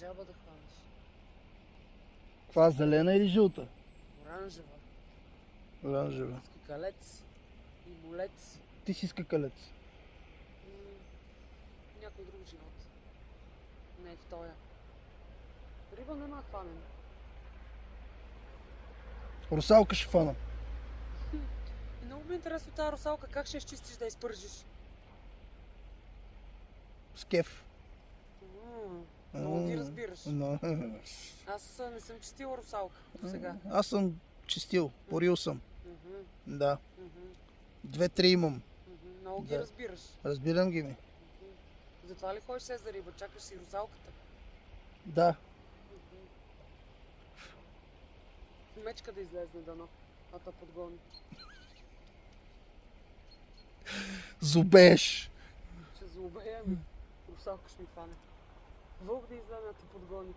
Жаба да хванеш. Това зелена или жълта? Оранжева. Оранжева. Скакалец. И молец. Ти си скакалец. Някой друг живот. Не в тоя. Риба нема хванем. Русалка ще фана. И много ми е интересно тази русалка, как ще я изчистиш да я изпържиш? С кеф. Много ги разбираш. Но... Аз не съм чистила русалка до сега. Аз съм чистил, порил съм. Да. 2-3 имам. Много ги Да. разбираш. Разбирам ги ми. Затова ли ходиш се за риба? Чакаш си русалката? Да. Мечка да излезне дано, а та подгони. Зубеш. Ще злобеем. Русалка ще ми хване. Вълк да излезе да те подгони.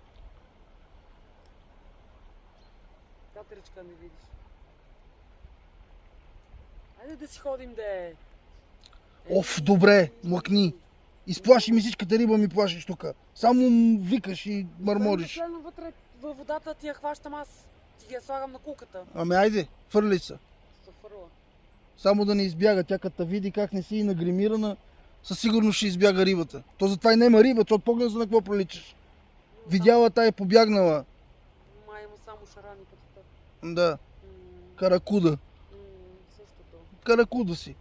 Катеричка не видиш. Айде да си ходим, де. Оф, добре, млъкни. Изплаши ми всичката риба, ми плашиш тука. Само викаш и мърмориш. Следно вътре във водата ти я хващам аз. Ти ги я слагам на кулката. Ами айде, фърли се. Стафърла. Само да не избяга. Тя като види как не си нагримирана, със сигурност ще избяга рибата. То затова и нема риба, то от погледа за на какво приличаш. Видяла тая е побягнала. Май има само шарани като теб. Да, каракуда. Същото. Каракуда си.